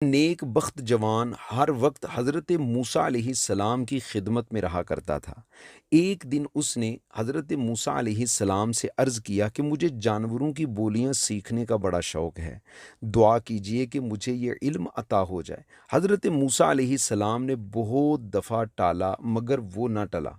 نیک بخت جوان ہر وقت حضرت موسیٰ علیہ السلام کی خدمت میں رہا کرتا تھا۔ ایک دن اس نے حضرت موسیٰ علیہ السلام سے عرض کیا کہ مجھے جانوروں کی بولیاں سیکھنے کا بڑا شوق ہے، دعا کیجئے کہ مجھے یہ علم عطا ہو جائے۔ حضرت موسیٰ علیہ السلام نے بہت دفعہ ٹالا مگر وہ نہ ٹلا،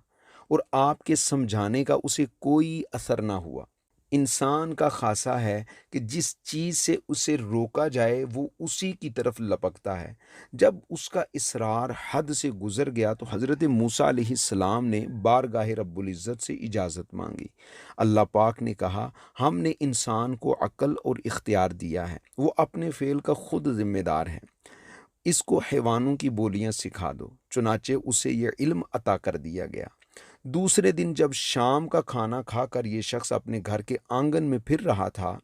اور آپ کے سمجھانے کا اسے کوئی اثر نہ ہوا۔ انسان کا خاصہ ہے کہ جس چیز سے اسے روکا جائے وہ اسی کی طرف لپکتا ہے۔ جب اس کا اصرار حد سے گزر گیا تو حضرت موسیٰ علیہ السلام نے بارگاہ رب العزت سے اجازت مانگی۔ اللہ پاک نے کہا، ہم نے انسان کو عقل اور اختیار دیا ہے، وہ اپنے فعل کا خود ذمہ دار ہے، اس کو حیوانوں کی بولیاں سکھا دو۔ چنانچہ اسے یہ علم عطا کر دیا گیا۔ دوسرے دن جب شام کا کھانا کھا کر یہ شخص اپنے گھر کے آنگن میں پھر رہا تھا،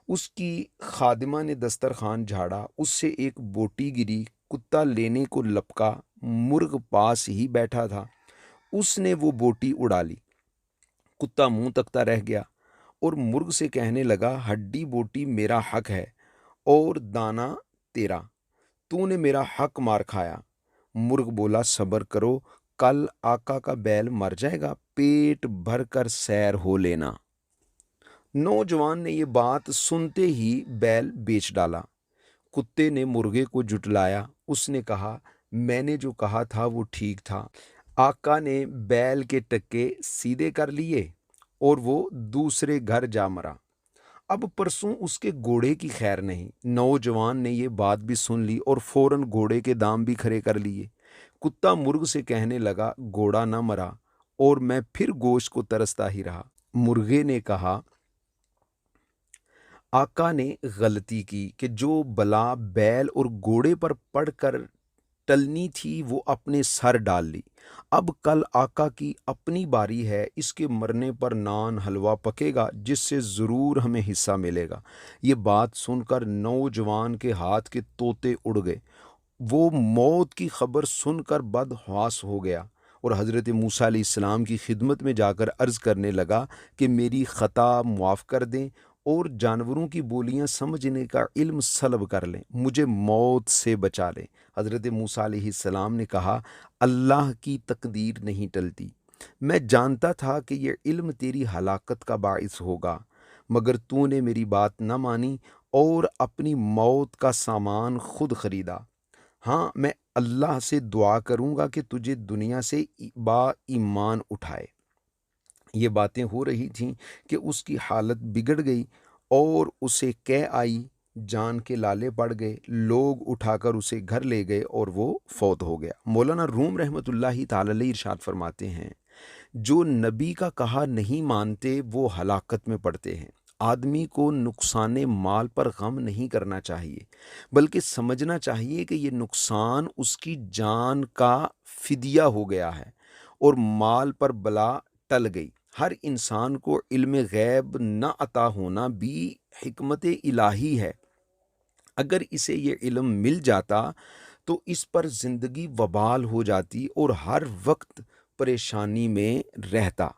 اس کی خادمہ نے دسترخوان جھاڑا، اس سے ایک بوٹی گری، کتا لینے کو لپکا، مرغ پاس ہی بیٹھا تھا، اس نے وہ بوٹی اڑا لی۔ کتا منہ تکتا رہ گیا اور مرغ سے کہنے لگا، ہڈی بوٹی میرا حق ہے اور دانا تیرا، تو نے میرا حق مار کھایا۔ مرغ بولا، صبر کرو، کل آقا کا بیل مر جائے گا، پیٹ بھر کر سیر ہو لینا۔ نوجوان نے یہ بات سنتے ہی بیل بیچ ڈالا۔ کتے نے مرغے کو جھٹلایا، اس نے کہا، میں نے جو کہا تھا وہ ٹھیک تھا۔ آقا نے بیل کے ٹکے سیدھے کر لیے اور وہ دوسرے گھر جا مرا۔ اب پرسوں اس کے گھوڑے کی خیر نہیں۔ نوجوان نے یہ بات بھی سن لی اور فوراً گھوڑے کے دام بھی کھڑے کر لیے۔ کتا مرغ سے کہنے لگا، گھوڑا نہ مرا اور میں پھر گوشت کو ترستا ہی رہا۔ مرغے نے کہا، آقا نے غلطی کی کہ جو بلا بیل اور گھوڑے پر پڑ کر ٹلنی تھی وہ اپنے سر ڈال لی۔ اب کل آقا کی اپنی باری ہے، اس کے مرنے پر نان حلوہ پکے گا جس سے ضرور ہمیں حصہ ملے گا۔ یہ بات سن کر نوجوان کے ہاتھ کے طوطے اڑ گئے۔ وہ موت کی خبر سن کر بدحواس ہو گیا اور حضرت موسیٰ علیہ السلام کی خدمت میں جا کر عرض کرنے لگا کہ میری خطا معاف کر دیں اور جانوروں کی بولیاں سمجھنے کا علم سلب کر لیں، مجھے موت سے بچا لیں۔ حضرت موسیٰ علیہ السلام نے کہا، اللہ کی تقدیر نہیں ٹلتی، میں جانتا تھا کہ یہ علم تیری ہلاکت کا باعث ہوگا، مگر تو نے میری بات نہ مانی اور اپنی موت کا سامان خود خریدا۔ ہاں، میں اللہ سے دعا کروں گا کہ تجھے دنیا سے با ایمان اٹھائے۔ یہ باتیں ہو رہی تھیں کہ اس کی حالت بگڑ گئی اور اسے قے آئی، جان کے لالے پڑ گئے، لوگ اٹھا کر اسے گھر لے گئے اور وہ فوت ہو گیا۔ مولانا روم رحمۃ اللہ تعالی علیہ ارشاد فرماتے ہیں، جو نبی کا کہا نہیں مانتے وہ ہلاکت میں پڑتے ہیں۔ آدمی کو نقصان مال پر غم نہیں کرنا چاہیے، بلکہ سمجھنا چاہیے کہ یہ نقصان اس کی جان کا فدیہ ہو گیا ہے اور مال پر بلا ٹل گئی۔ ہر انسان کو علم غیب نہ عطا ہونا بھی حکمت الہی ہے۔ اگر اسے یہ علم مل جاتا تو اس پر زندگی وبال ہو جاتی اور ہر وقت پریشانی میں رہتا۔